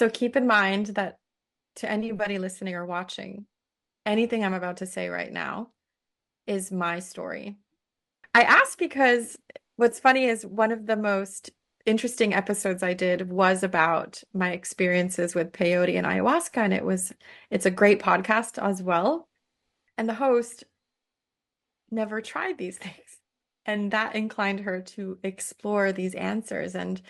So keep in mind that to anybody listening or watching, anything I'm about to say right now is my story. I asked because what's funny is one of the most interesting episodes I did was about my experiences with peyote and ayahuasca, and it's a great podcast as well. And the host never tried these things. And that inclined her to explore these answers. And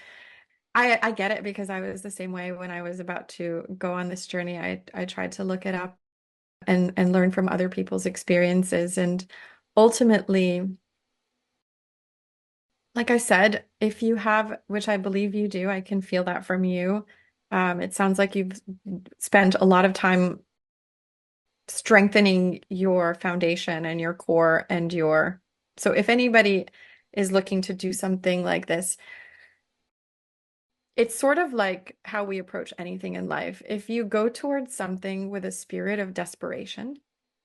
I get it because I was the same way when I was about to go on this journey. I tried to look it up and learn from other people's experiences. And ultimately, like I said, if you have, which I believe you do, I can feel that from you. It sounds like you've spent a lot of time strengthening your foundation and your core and your. So if anybody is looking to do something like this, it's sort of like how we approach anything in life. If you go towards something with a spirit of desperation,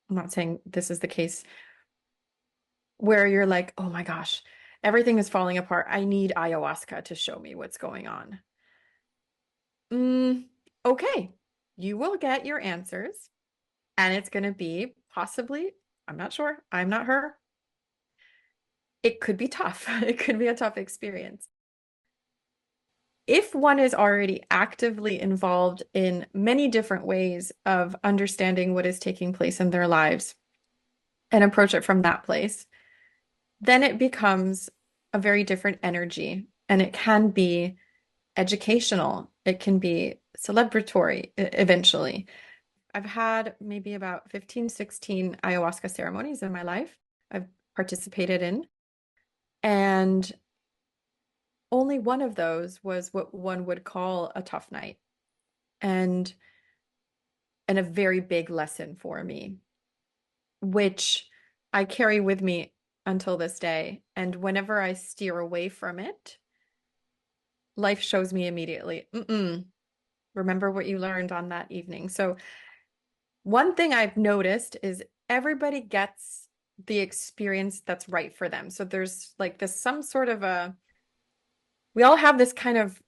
I'm not saying this is the case where you're like, oh my gosh, everything is falling apart. I need ayahuasca to show me what's going on. Mm, okay, you will get your answers, and it's going to be possibly, I'm not sure, I'm not her. It could be tough. It could be a tough experience. If one is already actively involved in many different ways of understanding what is taking place in their lives and approach it from that place, then it becomes a very different energy. And it can be educational, it can be celebratory eventually. I've had maybe about 15, 16 ayahuasca ceremonies in my life I've participated in. And only one of those was what one would call a tough night and and a very big lesson for me, which I carry with me until this day. And whenever I steer away from it, life shows me immediately, remember what you learned on that evening. So one thing I've noticed is everybody gets the experience that's right for them. So there's like this some sort of we all have this kind of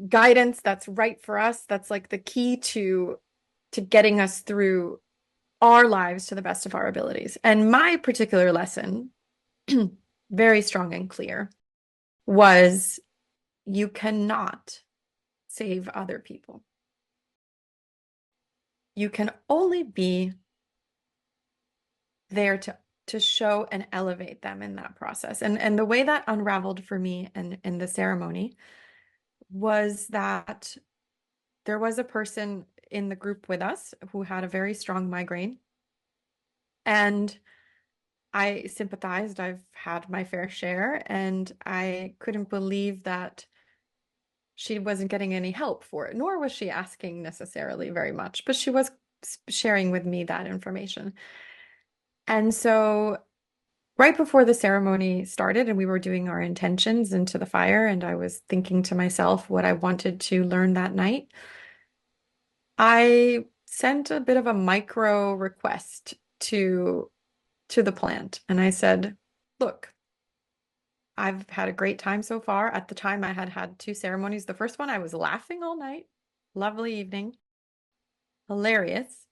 guidance that's right for us. That's like the key to getting us through our lives to the best of our abilities. And my particular lesson, very strong and clear, was you cannot save other people. You can only be there to show and elevate them in that process. And the way that unraveled for me and in the ceremony was that there was a person in the group with us who had a very strong migraine. And I sympathized. I've had my fair share, and I couldn't believe that she wasn't getting any help for it, nor was she asking necessarily very much, but she was sharing with me that information. And so, right before the ceremony started, and we were doing our intentions into the fire, and I was thinking to myself what I wanted to learn that night, I sent a bit of a micro request to the plant, and I said, "Look, I've had a great time so far. At the time, I had had two ceremonies. The first one, I was laughing all night. Lovely evening. Hilarious.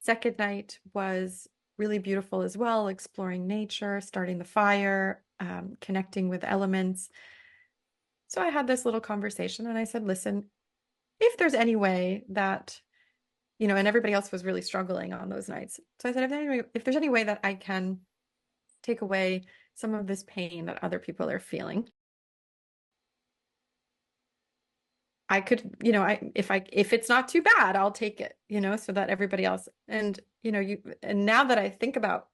Second night was really beautiful as well, exploring nature, starting the fire, connecting with elements. So I had this little conversation and I said, listen, if there's any way that, and everybody else was really struggling on those nights. So I said, if there's any way that I can take away some of this pain that other people are feeling, I could, if it's not too bad, I'll take it, so that everybody else, and, and now that I think about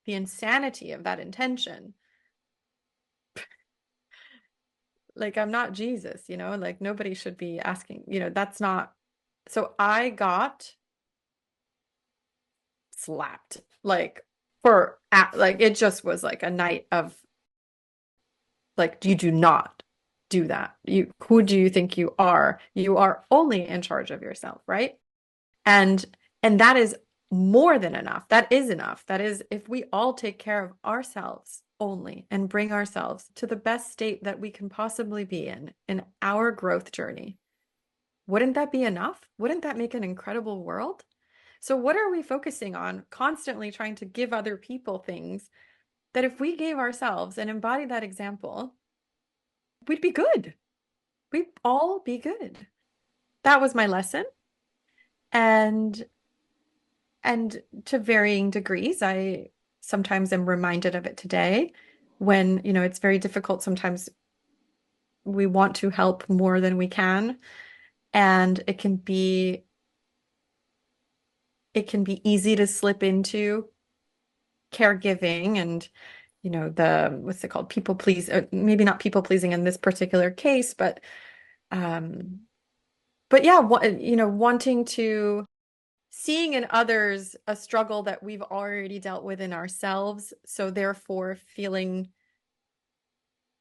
the insanity of that intention, like I'm not Jesus, like nobody should be asking, that's not, so I got slapped, like like it just was like a night of like, you do not do that. Who do you think you are? You are only in charge of yourself, right? And and that is more than enough. That is enough. That is if we all take care of ourselves only and bring ourselves to the best state that we can possibly be in our growth journey. Wouldn't that be enough? Wouldn't that make an incredible world? So, what are we focusing on? Constantly trying to give other people things that if we gave ourselves and embodied that example, we'd be good. We'd all be good. That was my lesson. And to varying degrees, I sometimes am reminded of it today when, it's very difficult. Sometimes we want to help more than we can, and it can be easy to slip into caregiving and the what's it called, people please, maybe not people pleasing in this particular case, um but yeah, wanting to seeing in others a struggle that we've already dealt with in ourselves, so therefore feeling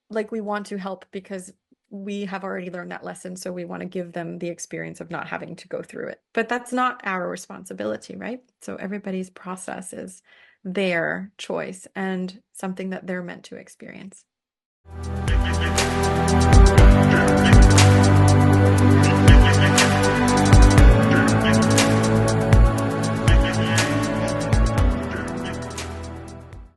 like we want to help because we have already learned that lesson, so we want to give them the experience of not having to go through it. But that's not our responsibility, right? So everybody's process is their choice and something that they're meant to experience.